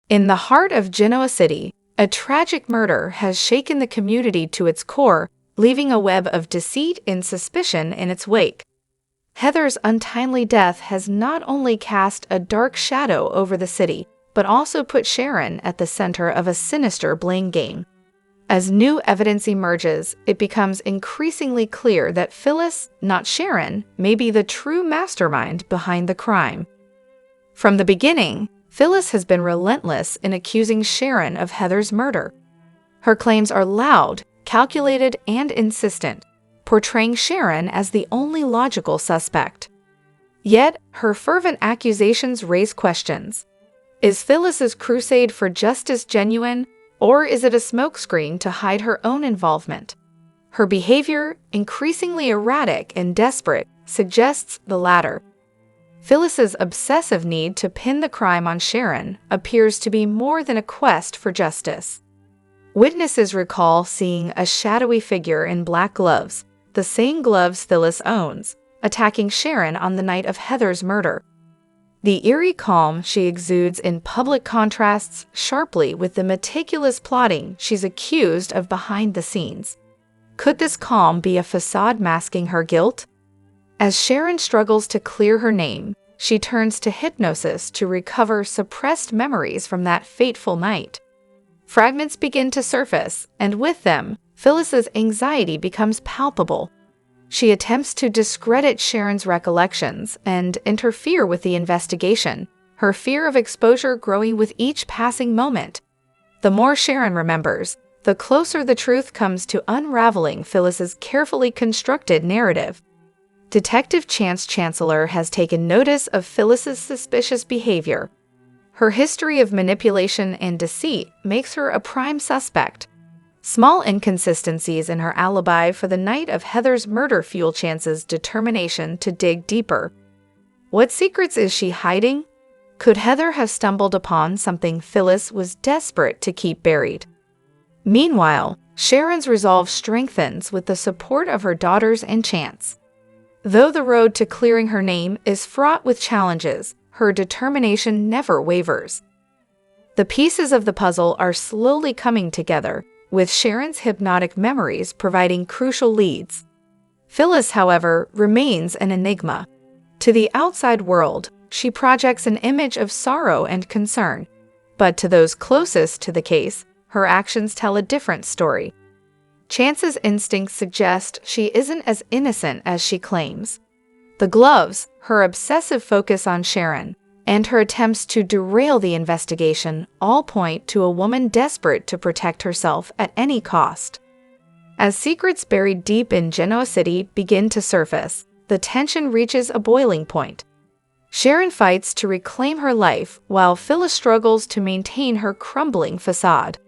In the heart of Genoa City, a tragic murder has shaken the community to its core, leaving a web of deceit and suspicion in its wake. Heather's untimely death has not only cast a dark shadow over the city, but also put Sharon at the center of a sinister blame game. As new evidence emerges, it becomes increasingly clear that Phyllis, not Sharon, may be the true mastermind behind the crime. From the beginning, Phyllis has been relentless in accusing Sharon of Heather's murder. Her claims are loud, calculated, and insistent, portraying Sharon as the only logical suspect. Yet, her fervent accusations raise questions. Is Phyllis's crusade for justice genuine, or is it a smokescreen to hide her own involvement? Her behavior, increasingly erratic and desperate, suggests the latter. Phyllis's obsessive need to pin the crime on Sharon appears to be more than a quest for justice. Witnesses recall seeing a shadowy figure in black gloves, the same gloves Phyllis owns, attacking Sharon on the night of Heather's murder. The eerie calm she exudes in public contrasts sharply with the meticulous plotting she's accused of behind the scenes. Could this calm be a facade masking her guilt? As Sharon struggles to clear her name, she turns to hypnosis to recover suppressed memories from that fateful night. Fragments begin to surface, and with them, Phyllis's anxiety becomes palpable. She attempts to discredit Sharon's recollections and interfere with the investigation, her fear of exposure growing with each passing moment. The more Sharon remembers, the closer the truth comes to unraveling Phyllis's carefully constructed narrative. Detective Chance Chancellor has taken notice of Phyllis's suspicious behavior. Her history of manipulation and deceit makes her a prime suspect. Small inconsistencies in her alibi for the night of Heather's murder fuel Chance's determination to dig deeper. What secrets is she hiding? Could Heather have stumbled upon something Phyllis was desperate to keep buried? Meanwhile, Sharon's resolve strengthens with the support of her daughters and Chance. Though the road to clearing her name is fraught with challenges, her determination never wavers. The pieces of the puzzle are slowly coming together, with Sharon's hypnotic memories providing crucial leads. Phyllis, however, remains an enigma. To the outside world, she projects an image of sorrow and concern, but to those closest to the case, her actions tell a different story. Chance's instincts suggest she isn't as innocent as she claims. The gloves, her obsessive focus on Sharon, and her attempts to derail the investigation all point to a woman desperate to protect herself at any cost. As secrets buried deep in Genoa City begin to surface, the tension reaches a boiling point. Sharon fights to reclaim her life while Phyllis struggles to maintain her crumbling facade.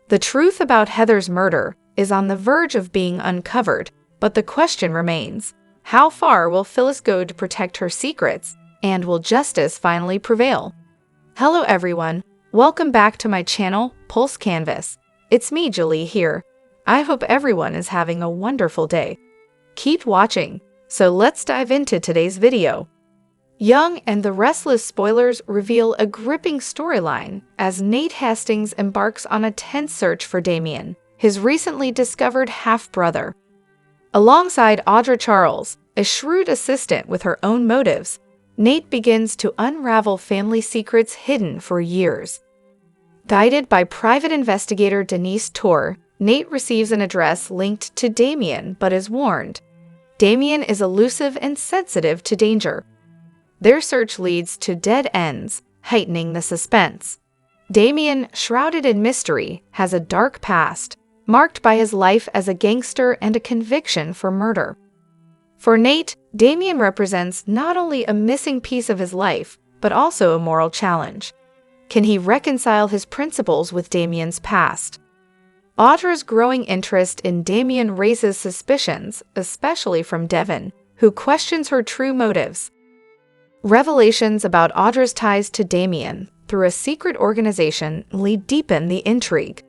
The truth about Heather's murder is on the verge of being uncovered, but the question remains: how far will Phyllis go to protect her secrets, and will justice finally prevail? Hello everyone, welcome back to my channel, Pulse Canvas. It's me, Julie, here. I hope everyone is having a wonderful day. Keep watching, so let's dive into today's video. Young and the Restless spoilers reveal a gripping storyline as Nate Hastings embarks on a tense search for Damian, his recently discovered half-brother. Alongside Audra Charles, a shrewd assistant with her own motives, Nate begins to unravel family secrets hidden for years. Guided by private investigator Denise Torr, Nate receives an address linked to Damian but is warned. Damian is elusive and sensitive to danger. Their search leads to dead ends, heightening the suspense. Damian, shrouded in mystery, has a dark past, marked by his life as a gangster and a conviction for murder. For Nate, Damian represents not only a missing piece of his life, but also a moral challenge. Can he reconcile his principles with Damian's past? Audra's growing interest in Damian raises suspicions, especially from Devon, who questions her true motives. Revelations about Audra's ties to Damian through a secret organization deepen the intrigue.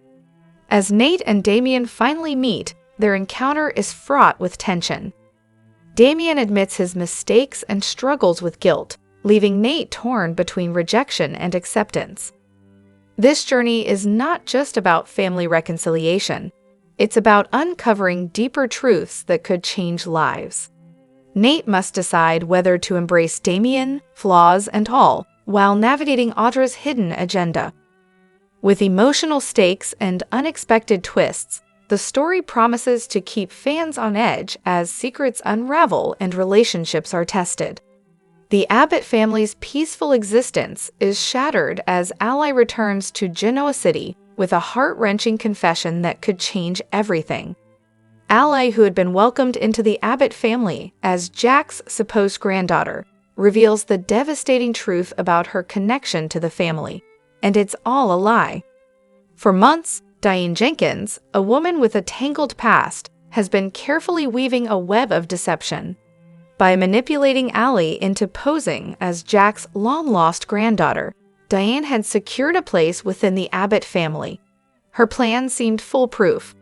As Nate and Damian finally meet, their encounter is fraught with tension. Damian admits his mistakes and struggles with guilt, leaving Nate torn between rejection and acceptance. This journey is not just about family reconciliation. It's about uncovering deeper truths that could change lives. Nate must decide whether to embrace Damian, flaws and all, while navigating Audra's hidden agenda. With emotional stakes and unexpected twists, the story promises to keep fans on edge as secrets unravel and relationships are tested. The Abbott family's peaceful existence is shattered as Ally returns to Genoa City with a heart-wrenching confession that could change everything. Ally, who had been welcomed into the Abbott family as Jack's supposed granddaughter, reveals the devastating truth about her connection to the family, and it's all a lie. For months, Diane Jenkins, a woman with a tangled past, has been carefully weaving a web of deception. By manipulating Ally into posing as Jack's long-lost granddaughter, Diane had secured a place within the Abbott family. Her plan seemed foolproof.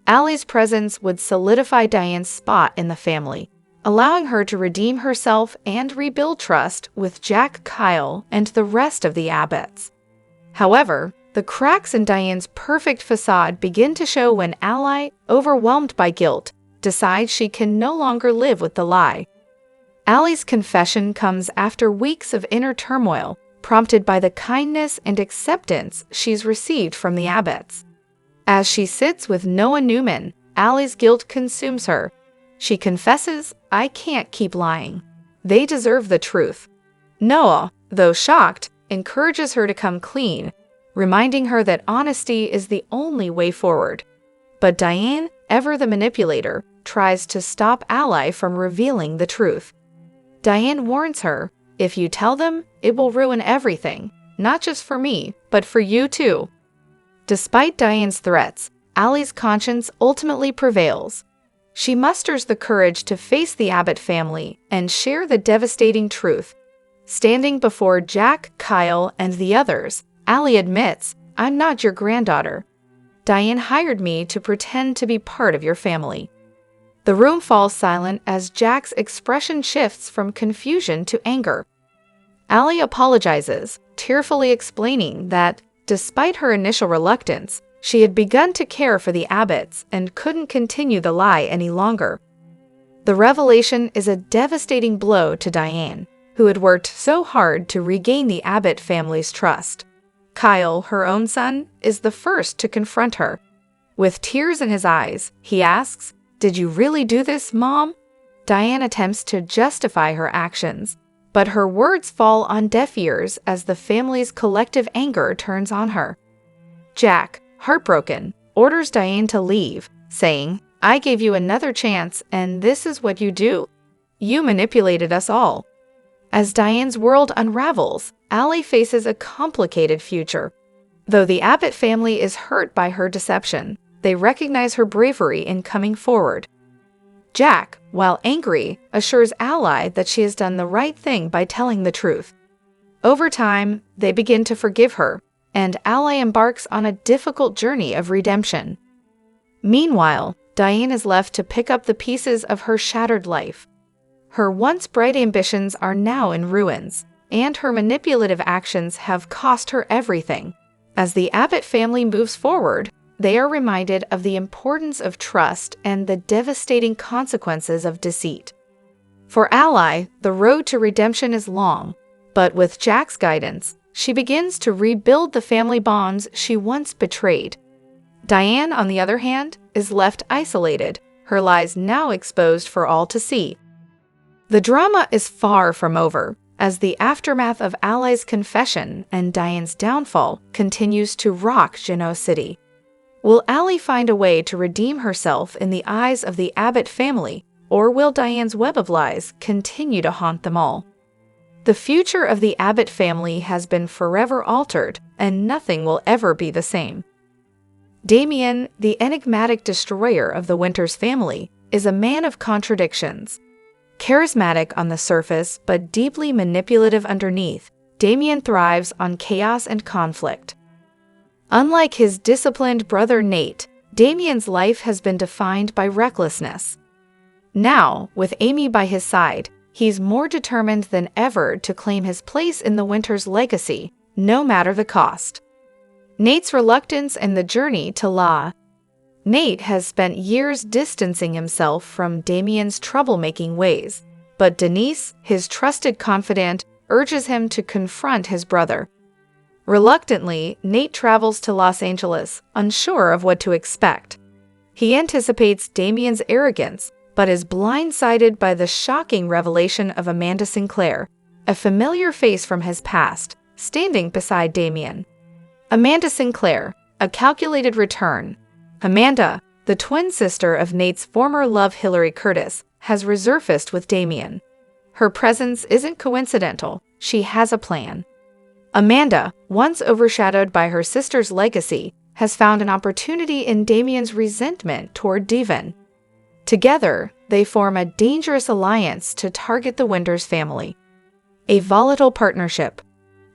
Ally's presence would solidify Diane's spot in the family, allowing her to redeem herself and rebuild trust with Jack, Kyle, and the rest of the Abbotts. However, the cracks in Diane's perfect facade begin to show when Ally, overwhelmed by guilt, decides she can no longer live with the lie. Ally's confession comes after weeks of inner turmoil, prompted by the kindness and acceptance she's received from the Abbotts. As she sits with Noah Newman, Ally's guilt consumes her. She confesses, "I can't keep lying. They deserve the truth." Noah, though shocked, encourages her to come clean, reminding her that honesty is the only way forward. But Diane, ever the manipulator, tries to stop Ally from revealing the truth. Diane warns her, "If you tell them, it will ruin everything, not just for me, but for you too." Despite Diane's threats, Ally's conscience ultimately prevails. She musters the courage to face the Abbott family and share the devastating truth. Standing before Jack, Kyle, and the others, Ally admits, "I'm not your granddaughter. Diane hired me to pretend to be part of your family." The room falls silent as Jack's expression shifts from confusion to anger. Ally apologizes, tearfully explaining that, despite her initial reluctance, she had begun to care for the Abbotts and couldn't continue the lie any longer. The revelation is a devastating blow to Diane, who had worked so hard to regain the Abbott family's trust. Kyle, her own son, is the first to confront her. With tears in his eyes, he asks, "Did you really do this, Mom?" Diane attempts to justify her actions, but her words fall on deaf ears as the family's collective anger turns on her. Jack, heartbroken, orders Diane to leave, saying, "I gave you another chance, and this is what you do. You manipulated us all." As Diane's world unravels, Ally faces a complicated future. Though the Abbott family is hurt by her deception, they recognize her bravery in coming forward. Jack, while angry, assures Ally that she has done the right thing by telling the truth. Over time, they begin to forgive her, and Ally embarks on a difficult journey of redemption. Meanwhile, Diane is left to pick up the pieces of her shattered life. Her once bright ambitions are now in ruins, and her manipulative actions have cost her everything. As the Abbott family moves forward, they are reminded of the importance of trust and the devastating consequences of deceit. For Ally, the road to redemption is long, but with Jack's guidance, she begins to rebuild the family bonds she once betrayed. Diane, on the other hand, is left isolated, her lies now exposed for all to see. The drama is far from over, as the aftermath of Ally's confession and Diane's downfall continues to rock Genoa City. Will Ally find a way to redeem herself in the eyes of the Abbott family, or will Diane's web of lies continue to haunt them all? The future of the Abbott family has been forever altered, and nothing will ever be the same. Damian, the enigmatic destroyer of the Winters family, is a man of contradictions. Charismatic on the surface but deeply manipulative underneath, Damian thrives on chaos and conflict. Unlike his disciplined brother Nate, Damian's life has been defined by recklessness. Now, with Amy by his side, he's more determined than ever to claim his place in the Winters' legacy, no matter the cost. Nate's reluctance and the journey to law. Nate has spent years distancing himself from Damian's troublemaking ways, but Denise, his trusted confidant, urges him to confront his brother. Reluctantly, Nate travels to Los Angeles, unsure of what to expect. He anticipates Damian's arrogance, but is blindsided by the shocking revelation of Amanda Sinclair, a familiar face from his past, standing beside Damian. Amanda Sinclair, a calculated return. Amanda, the twin sister of Nate's former love Hillary Curtis, has resurfaced with Damian. Her presence isn't coincidental, she has a plan. Amanda, once overshadowed by her sister's legacy, has found an opportunity in Damian's resentment toward Devon. Together, they form a dangerous alliance to target the Winters family. A volatile partnership.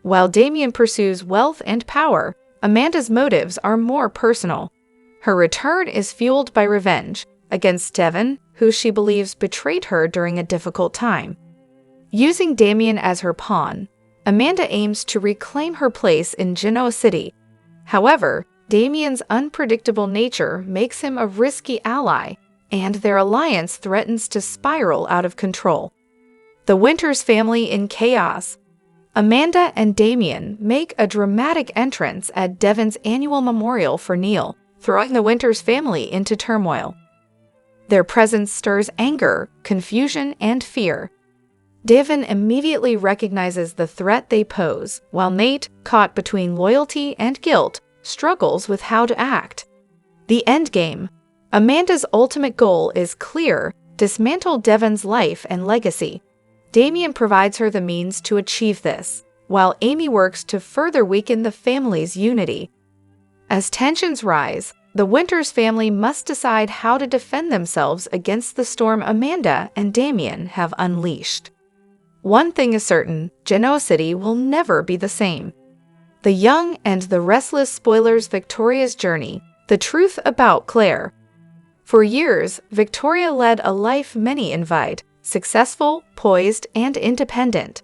While Damian pursues wealth and power, Amanda's motives are more personal. Her return is fueled by revenge against Devon, who she believes betrayed her during a difficult time. Using Damian as her pawn, Amanda aims to reclaim her place in Genoa City. However, Damian's unpredictable nature makes him a risky ally, and their alliance threatens to spiral out of control. The Winters family in chaos. Amanda and Damian make a dramatic entrance at Devon's annual memorial for Neil, throwing the Winters family into turmoil. Their presence stirs anger, confusion, and fear. Devon immediately recognizes the threat they pose, while Nate, caught between loyalty and guilt, struggles with how to act. The endgame. Amanda's ultimate goal is clear: dismantle Devon's life and legacy. Damian provides her the means to achieve this, while Amy works to further weaken the family's unity. As tensions rise, the Winters family must decide how to defend themselves against the storm Amanda and Damian have unleashed. One thing is certain: Genoa City will never be the same. The young and the restless spoilers Victoria's journey, the truth about Claire. For years, Victoria led a life many envied, successful, poised, and independent.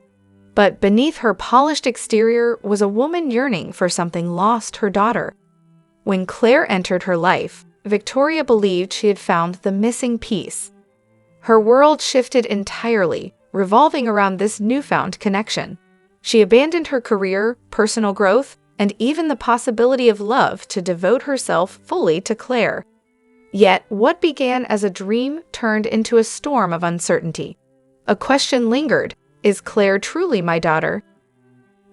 But beneath her polished exterior was a woman yearning for something lost: her daughter. When Claire entered her life, Victoria believed she had found the missing piece. Her world shifted entirely, revolving around this newfound connection. She abandoned her career, personal growth, and even the possibility of love to devote herself fully to Claire. Yet, what began as a dream turned into a storm of uncertainty. A question lingered: is Claire truly my daughter?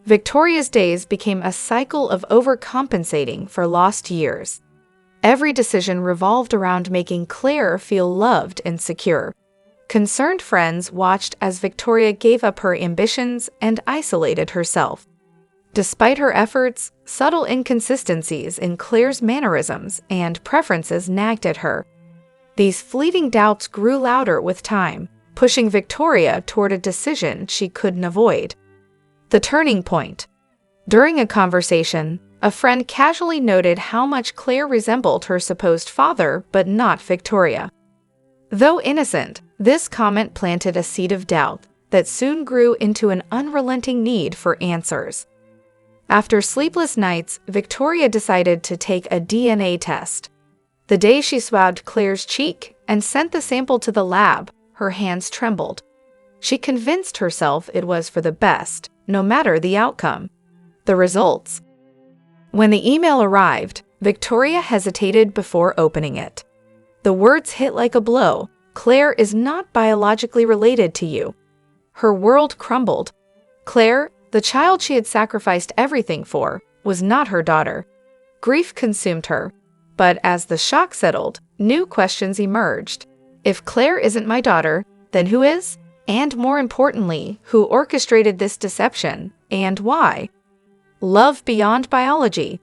Victoria's days became a cycle of overcompensating for lost years. Every decision revolved around making Claire feel loved and secure. Concerned friends watched as Victoria gave up her ambitions and isolated herself. Despite her efforts, subtle inconsistencies in Claire's mannerisms and preferences nagged at her. These fleeting doubts grew louder with time, pushing Victoria toward a decision she couldn't avoid. The turning point. During a conversation, a friend casually noted how much Claire resembled her supposed father, but not Victoria. Though innocent, this comment planted a seed of doubt that soon grew into an unrelenting need for answers. After sleepless nights, Victoria decided to take a DNA test. The day she swabbed Claire's cheek and sent the sample to the lab, her hands trembled. She convinced herself it was for the best, no matter the outcome. The results. When the email arrived, Victoria hesitated before opening it. The words hit like a blow: Claire is not biologically related to you. Her world crumbled. Claire, the child she had sacrificed everything for, was not her daughter. Grief consumed her. But as the shock settled, new questions emerged. If Claire isn't my daughter, then who is? And more importantly, who orchestrated this deception, and why? Love beyond biology.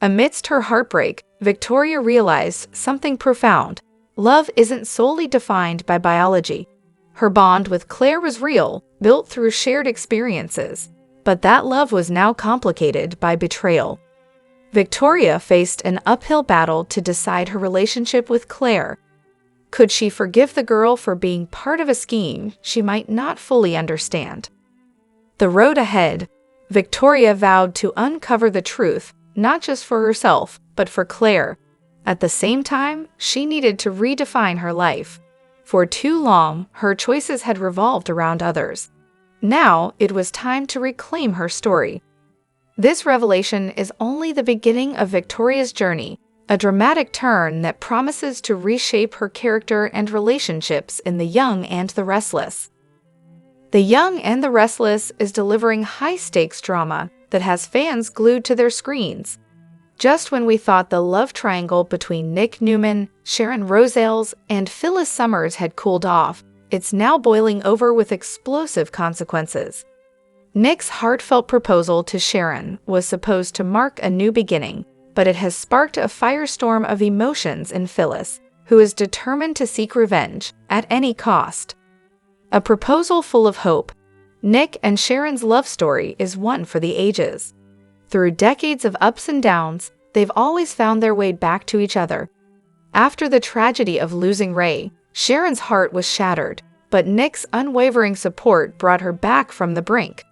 Amidst her heartbreak, Victoria realized something profound. Love isn't solely defined by biology. Her bond with Claire was real, built through shared experiences. But that love was now complicated by betrayal. Victoria faced an uphill battle to decide her relationship with Claire. Could she forgive the girl for being part of a scheme she might not fully understand? The road ahead. Victoria vowed to uncover the truth, not just for herself, but for Claire. At the same time, she needed to redefine her life. For too long, her choices had revolved around others. Now, it was time to reclaim her story. This revelation is only the beginning of Victoria's journey, a dramatic turn that promises to reshape her character and relationships in The Young and the Restless. The Young and the Restless is delivering high-stakes drama that has fans glued to their screens. Just when we thought the love triangle between Nick Newman, Sharon Rosales, and Phyllis Summers had cooled off, it's now boiling over with explosive consequences. Nick's heartfelt proposal to Sharon was supposed to mark a new beginning, but it has sparked a firestorm of emotions in Phyllis, who is determined to seek revenge at any cost. A proposal full of hope, Nick and Sharon's love story is one for the ages. Through decades of ups and downs, they've always found their way back to each other. After the tragedy of losing Ray, Sharon's heart was shattered, but Nick's unwavering support brought her back from the brink.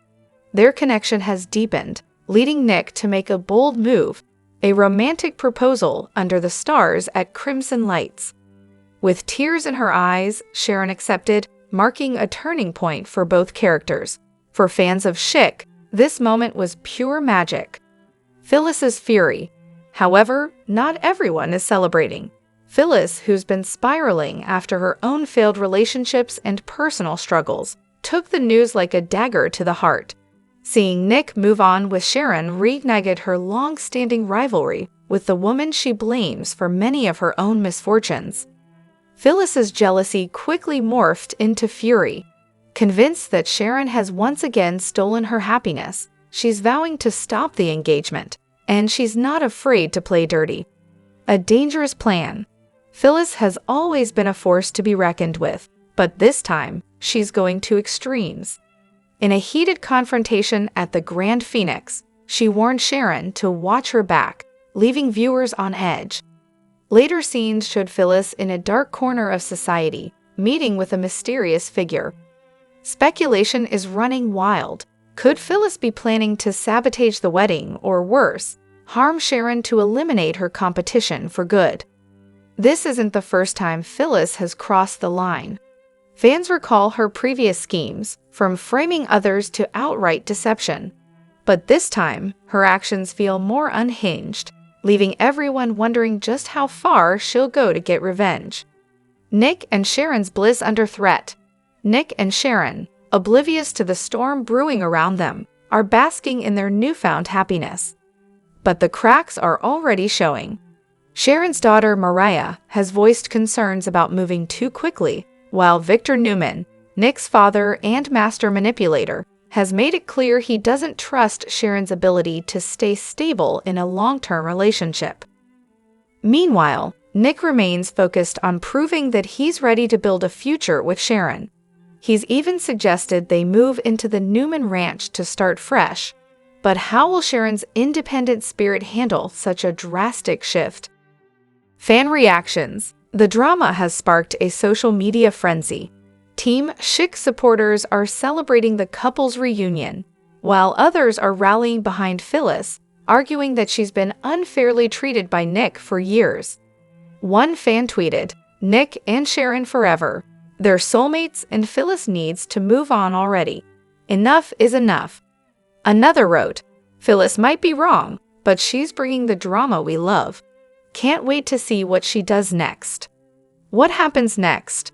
Their connection has deepened, leading Nick to make a bold move, a romantic proposal under the stars at Crimson Lights. With tears in her eyes, Sharon accepted, marking a turning point for both characters. For fans of Chic, this moment was pure magic. Phyllis's fury. However, not everyone is celebrating. Phyllis, who's been spiraling after her own failed relationships and personal struggles, took the news like a dagger to the heart. Seeing Nick move on with Sharon reignited her long-standing rivalry with the woman she blames for many of her own misfortunes. Phyllis's jealousy quickly morphed into fury. Convinced that Sharon has once again stolen her happiness, she's vowing to stop the engagement, and she's not afraid to play dirty. A dangerous plan. Phyllis has always been a force to be reckoned with, but this time, she's going to extremes. In a heated confrontation at the Grand Phoenix, she warned Sharon to watch her back, leaving viewers on edge. Later scenes showed Phyllis in a dark corner of society, meeting with a mysterious figure. Speculation is running wild. Could Phyllis be planning to sabotage the wedding, or worse, harm Sharon to eliminate her competition for good? This isn't the first time Phyllis has crossed the line. Fans recall her previous schemes, from framing others to outright deception. But this time, her actions feel more unhinged, leaving everyone wondering just how far she'll go to get revenge. Nick and Sharon's bliss under threat. Nick and Sharon, oblivious to the storm brewing around them, are basking in their newfound happiness. But the cracks are already showing. Sharon's daughter, Mariah, has voiced concerns about moving too quickly, while Victor Newman, Nick's father and master manipulator, has made it clear he doesn't trust Sharon's ability to stay stable in a long-term relationship. Meanwhile, Nick remains focused on proving that he's ready to build a future with Sharon. He's even suggested they move into the Newman Ranch to start fresh. But how will Sharon's independent spirit handle such a drastic shift? Fan reactions. The drama has sparked a social media frenzy. Team Chic supporters are celebrating the couple's reunion, while others are rallying behind Phyllis, arguing that she's been unfairly treated by Nick for years. One fan tweeted, "Nick and Sharon forever. They're soulmates and Phyllis needs to move on already. Enough is enough." Another wrote, "Phyllis might be wrong, but she's bringing the drama we love. Can't wait to see what she does next." What happens next?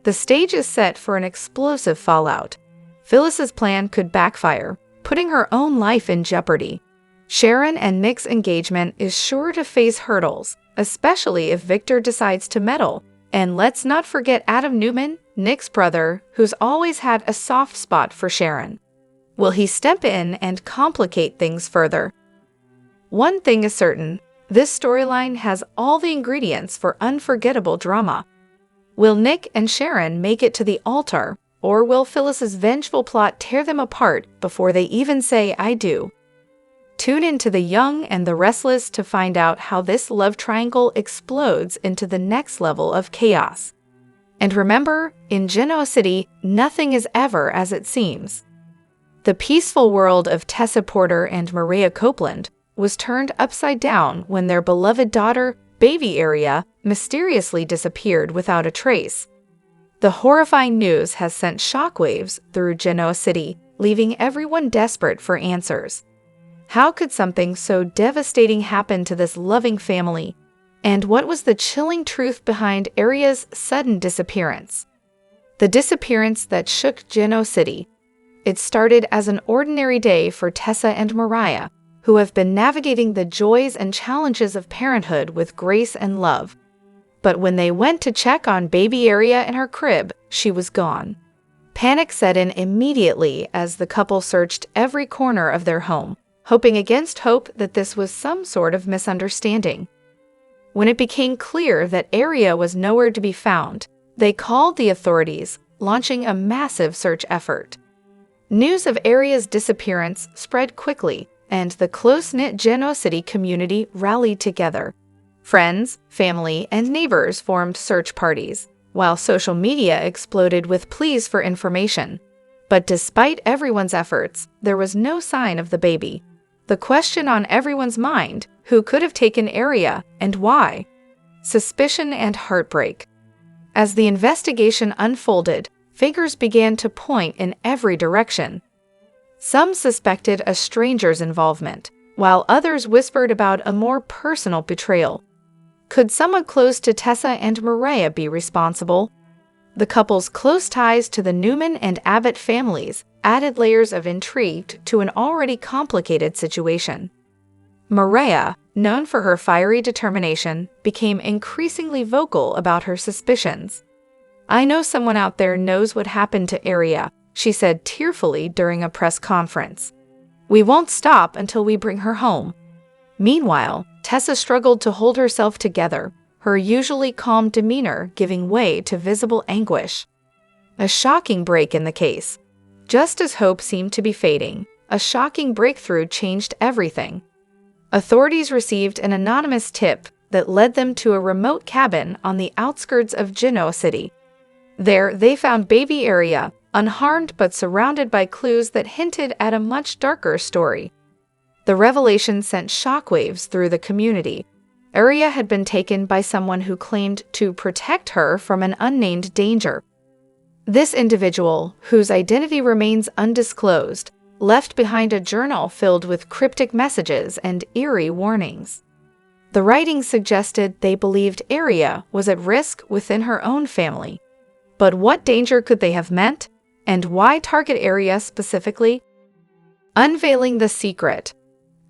The stage is set for an explosive fallout. Phyllis's plan could backfire, putting her own life in jeopardy. Sharon and Nick's engagement is sure to face hurdles, especially if Victor decides to meddle. And let's not forget Adam Newman, Nick's brother, who's always had a soft spot for Sharon. Will he step in and complicate things further? One thing is certain, this storyline has all the ingredients for unforgettable drama. Will Nick and Sharon make it to the altar, or will Phyllis's vengeful plot tear them apart before they even say "I do"? Tune in to The Young and the Restless to find out how this love triangle explodes into the next level of chaos. And remember, in Genoa City, nothing is ever as it seems. The peaceful world of Tessa Porter and Maria Copeland was turned upside down when their beloved daughter, baby Aria, mysteriously disappeared without a trace. The horrifying news has sent shockwaves through Genoa City, leaving everyone desperate for answers. How could something so devastating happen to this loving family? And what was the chilling truth behind Aria's sudden disappearance? The disappearance that shook Genoa City. It started as an ordinary day for Tessa and Mariah, who have been navigating the joys and challenges of parenthood with grace and love. But when they went to check on baby Aria in her crib, she was gone. Panic set in immediately as the couple searched every corner of their home, hoping against hope that this was some sort of misunderstanding. When it became clear that Aria was nowhere to be found, they called the authorities, launching a massive search effort. News of Aria's disappearance spread quickly, and the close-knit Genoa City community rallied together. Friends, family, and neighbors formed search parties, while social media exploded with pleas for information. But despite everyone's efforts, there was no sign of the baby. The question on everyone's mind: who could have taken Aria, and why? Suspicion and heartbreak. As the investigation unfolded, fingers began to point in every direction. Some suspected a stranger's involvement, while others whispered about a more personal betrayal. Could someone close to Tessa and Mariah be responsible? The couple's close ties to the Newman and Abbott families added layers of intrigue to an already complicated situation. Mariah, known for her fiery determination, became increasingly vocal about her suspicions. "I know someone out there knows what happened to Aria," she said tearfully during a press conference. "We won't stop until we bring her home." Meanwhile, Tessa struggled to hold herself together, her usually calm demeanor giving way to visible anguish. A shocking break in the case. Just as hope seemed to be fading, a shocking breakthrough changed everything. Authorities received an anonymous tip that led them to a remote cabin on the outskirts of Genoa City. There, they found baby Aria, unharmed but surrounded by clues that hinted at a much darker story. The revelation sent shockwaves through the community. Aria had been taken by someone who claimed to protect her from an unnamed danger. This individual, whose identity remains undisclosed, left behind a journal filled with cryptic messages and eerie warnings. The writings suggested they believed Aria was at risk within her own family. But what danger could they have meant? And why target Aria specifically? Unveiling the secret.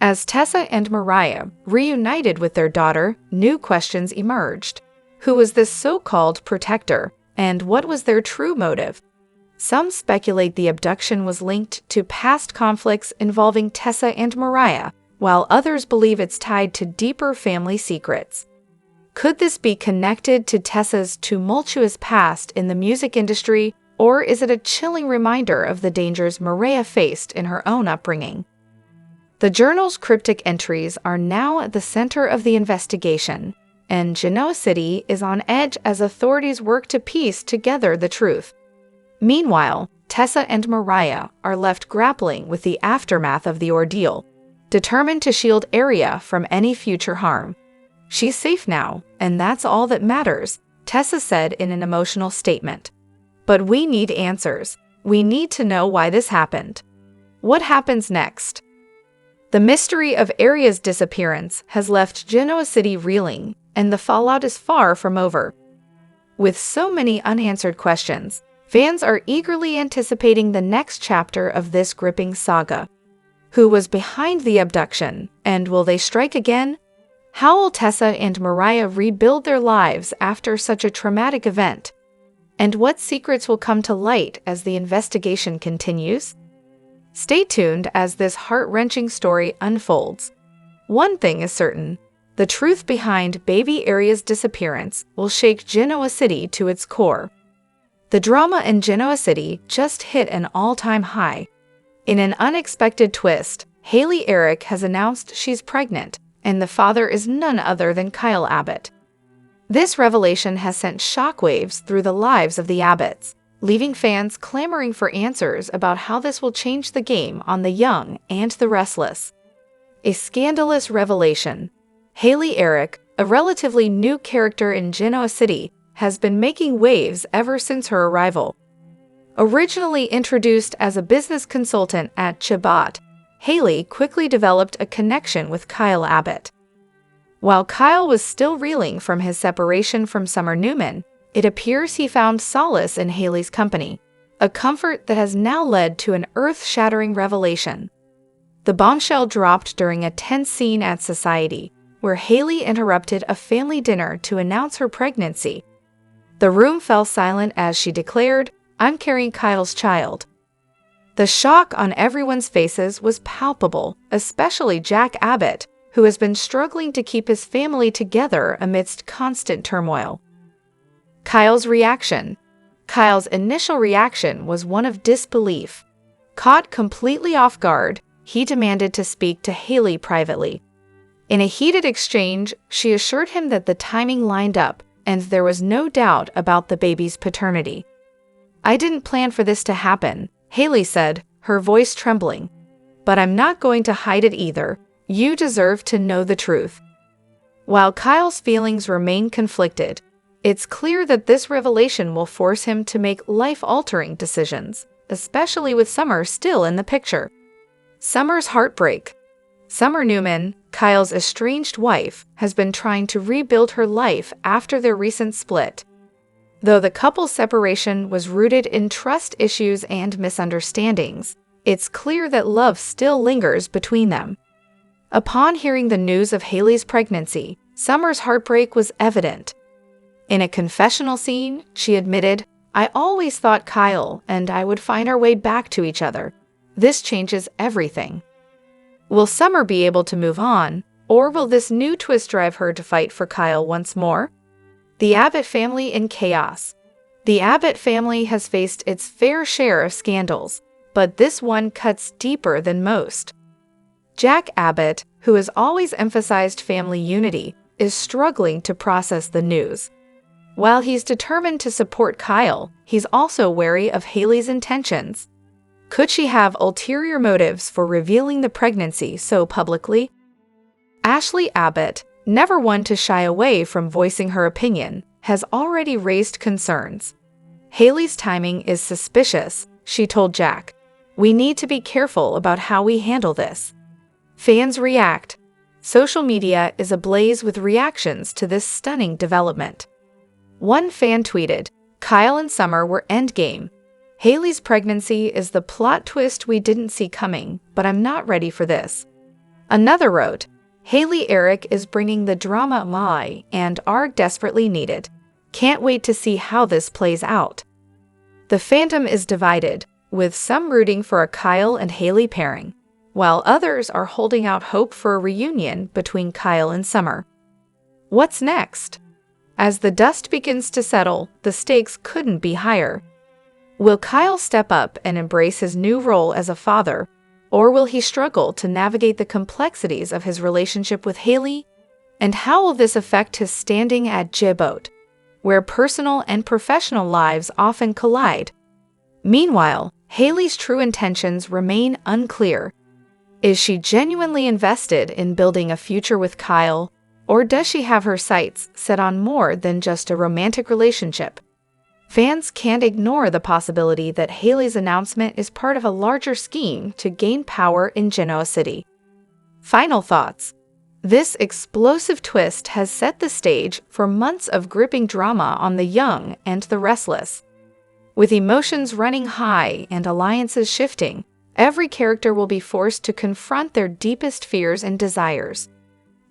As Tessa and Mariah reunited with their daughter, new questions emerged. Who was this so-called protector, and what was their true motive? Some speculate the abduction was linked to past conflicts involving Tessa and Mariah, while others believe it's tied to deeper family secrets. Could this be connected to Tessa's tumultuous past in the music industry, or is it a chilling reminder of the dangers Mariah faced in her own upbringing? The journal's cryptic entries are now at the center of the investigation, and Genoa City is on edge as authorities work to piece together the truth. Meanwhile, Tessa and Mariah are left grappling with the aftermath of the ordeal, determined to shield Aria from any future harm. "She's safe now, and that's all that matters," Tessa said in an emotional statement. "But we need answers. We need to know why this happened. What happens next?" The mystery of Aria's disappearance has left Genoa City reeling, and the fallout is far from over. With so many unanswered questions, fans are eagerly anticipating the next chapter of this gripping saga. Who was behind the abduction, and will they strike again? How will Tessa and Mariah rebuild their lives after such a traumatic event? And what secrets will come to light as the investigation continues? Stay tuned as this heart-wrenching story unfolds. One thing is certain: the truth behind baby Aria's disappearance will shake Genoa City to its core. The drama in Genoa City just hit an all-time high. In an unexpected twist, Haley Eric has announced she's pregnant, and the father is none other than Kyle Abbott. This revelation has sent shockwaves through the lives of the Abbotts, leaving fans clamoring for answers about how this will change the game on the young and the restless. A scandalous revelation. Haley Eric, a relatively new character in Genoa City, has been making waves ever since her arrival. Originally introduced as a business consultant at Abbott, Haley quickly developed a connection with Kyle Abbott. While Kyle was still reeling from his separation from Summer Newman, it appears he found solace in Haley's company, a comfort that has now led to an earth-shattering revelation. The bombshell dropped during a tense scene at Society, where Haley interrupted a family dinner to announce her pregnancy. The room fell silent as she declared, "I'm carrying Kyle's child." The shock on everyone's faces was palpable, especially Jack Abbott, who has been struggling to keep his family together amidst constant turmoil. Kyle's reaction. Kyle's initial reaction was one of disbelief. Caught completely off guard, he demanded to speak to Haley privately. In a heated exchange, she assured him that the timing lined up, and there was no doubt about the baby's paternity. "I didn't plan for this to happen," Haley said, her voice trembling. "But I'm not going to hide it either. You deserve to know the truth." While Kyle's feelings remain conflicted, it's clear that this revelation will force him to make life-altering decisions, especially with Summer still in the picture. Summer's heartbreak. Summer Newman, Kyle's estranged wife, has been trying to rebuild her life after their recent split. Though the couple's separation was rooted in trust issues and misunderstandings, it's clear that love still lingers between them. Upon hearing the news of Haley's pregnancy, Summer's heartbreak was evident. In a confessional scene, she admitted, "I always thought Kyle and I would find our way back to each other. This changes everything." Will Summer be able to move on, or will this new twist drive her to fight for Kyle once more? The Abbott family in chaos. The Abbott family has faced its fair share of scandals, but this one cuts deeper than most. Jack Abbott, who has always emphasized family unity, is struggling to process the news. While he's determined to support Kyle, he's also wary of Haley's intentions. Could she have ulterior motives for revealing the pregnancy so publicly? Ashley Abbott, never one to shy away from voicing her opinion, has already raised concerns. "Haley's timing is suspicious," she told Jack. "We need to be careful about how we handle this." Fans react. Social media is ablaze with reactions to this stunning development. One fan tweeted, "Kyle and Summer were endgame. Haley's pregnancy is the plot twist we didn't see coming, but I'm not ready for this." Another wrote, "Haley Eric is bringing the drama my and are desperately needed. Can't wait to see how this plays out." The fandom is divided, with some rooting for a Kyle and Haley pairing, while others are holding out hope for a reunion between Kyle and Summer. What's next? As the dust begins to settle, the stakes couldn't be higher. Will Kyle step up and embrace his new role as a father, or will he struggle to navigate the complexities of his relationship with Haley? And how will this affect his standing at Abbott, where personal and professional lives often collide? Meanwhile, Haley's true intentions remain unclear. Is she genuinely invested in building a future with Kyle, or does she have her sights set on more than just a romantic relationship? Fans can't ignore the possibility that Haley's announcement is part of a larger scheme to gain power in Genoa City. Final thoughts. This explosive twist has set the stage for months of gripping drama on the young and the restless. With emotions running high and alliances shifting, every character will be forced to confront their deepest fears and desires.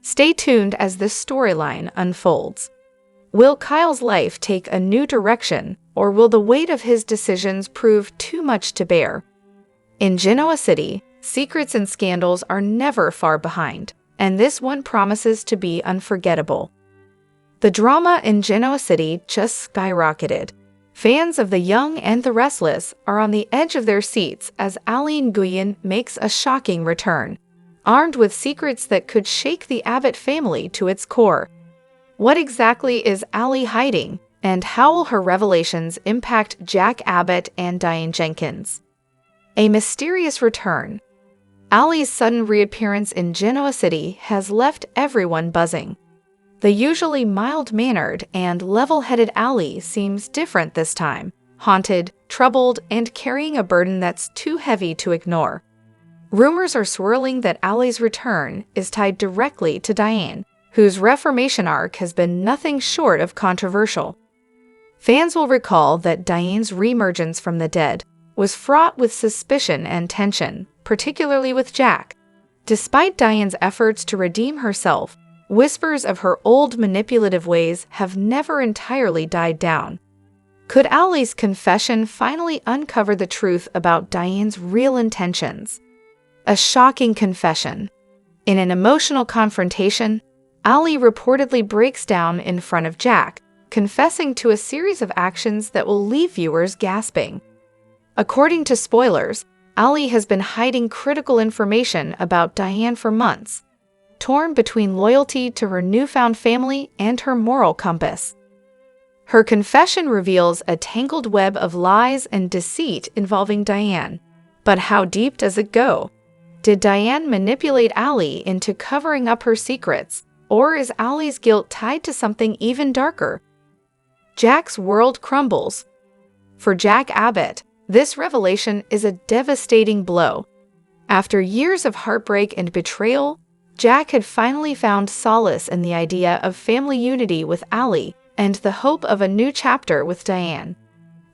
Stay tuned as this storyline unfolds. Will Kyle's life take a new direction, or will the weight of his decisions prove too much to bear? In Genoa City, secrets and scandals are never far behind, and this one promises to be unforgettable. The drama in Genoa City just skyrocketed. Fans of the young and the restless are on the edge of their seats as Ali Nguyen makes a shocking return, armed with secrets that could shake the Abbott family to its core. What exactly is Ali hiding, and how will her revelations impact Jack Abbott and Diane Jenkins? A mysterious return. Ali's sudden reappearance in Genoa City has left everyone buzzing. The usually mild-mannered and level-headed Ali seems different this time, haunted, troubled, and carrying a burden that's too heavy to ignore. Rumors are swirling that Ali's return is tied directly to Diane, whose reformation arc has been nothing short of controversial. Fans will recall that Diane's reemergence from the dead was fraught with suspicion and tension, particularly with Jack. Despite Diane's efforts to redeem herself, whispers of her old manipulative ways have never entirely died down. Could Ali's confession finally uncover the truth about Diane's real intentions? A shocking confession. In an emotional confrontation, Ali reportedly breaks down in front of Jack, confessing to a series of actions that will leave viewers gasping. According to spoilers, Ali has been hiding critical information about Diane for months, torn between loyalty to her newfound family and her moral compass. Her confession reveals a tangled web of lies and deceit involving Diane. But how deep does it go? Did Diane manipulate Ali into covering up her secrets, or is Ali's guilt tied to something even darker? Jack's world crumbles. For Jack Abbott, this revelation is a devastating blow. After years of heartbreak and betrayal, Jack had finally found solace in the idea of family unity with Ali and the hope of a new chapter with Diane.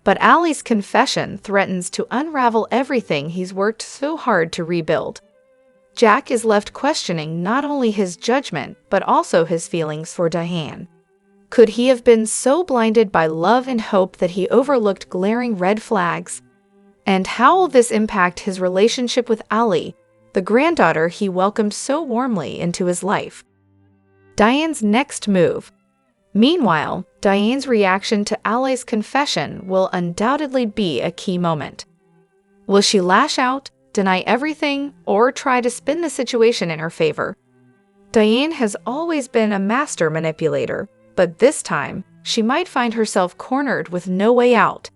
But Ali's confession threatens to unravel everything he's worked so hard to rebuild. Jack is left questioning not only his judgment, but also his feelings for Diane. Could he have been so blinded by love and hope that he overlooked glaring red flags? And how will this impact his relationship with Ali, the granddaughter he welcomed so warmly into his life? Diane's next move. Meanwhile, Diane's reaction to Ali's confession will undoubtedly be a key moment. Will she lash out, deny everything, or try to spin the situation in her favor? Diane has always been a master manipulator, but this time, she might find herself cornered with no way out.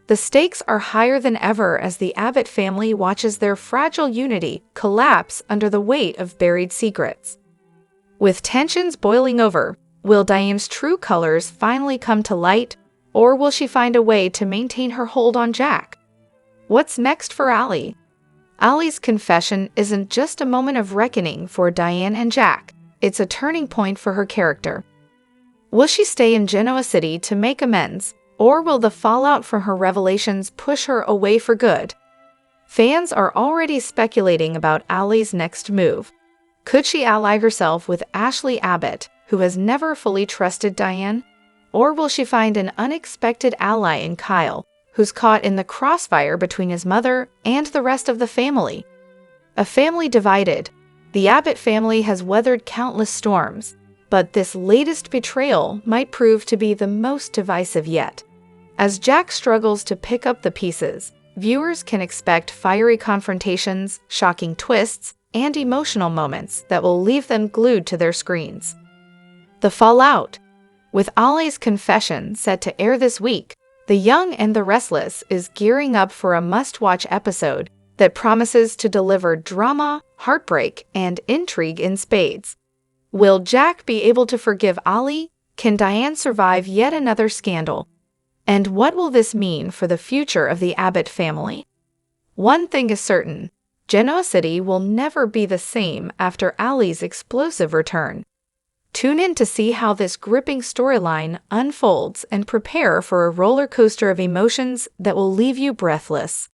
The stakes are higher than ever as the Abbott family watches their fragile unity collapse under the weight of buried secrets. With tensions boiling over, will Diane's true colors finally come to light, or will she find a way to maintain her hold on Jack? What's next for Ali? Ali's confession isn't just a moment of reckoning for Diane and Jack, it's a turning point for her character. Will she stay in Genoa City to make amends, or will the fallout from her revelations push her away for good? Fans are already speculating about Ali's next move. Could she ally herself with Ashley Abbott, who has never fully trusted Diane? Or will she find an unexpected ally in Kyle, who's caught in the crossfire between his mother and the rest of the family? A family divided. The Abbott family has weathered countless storms, but this latest betrayal might prove to be the most divisive yet. As Jack struggles to pick up the pieces, viewers can expect fiery confrontations, shocking twists, and emotional moments that will leave them glued to their screens. The fallout. With Ali's confession set to air this week, The Young and the Restless is gearing up for a must-watch episode that promises to deliver drama, heartbreak, and intrigue in spades. Will Jack be able to forgive Ali? Can Diane survive yet another scandal? And what will this mean for the future of the Abbott family? One thing is certain, Genoa City will never be the same after Ali's explosive return. Tune in to see how this gripping storyline unfolds and prepare for a roller coaster of emotions that will leave you breathless.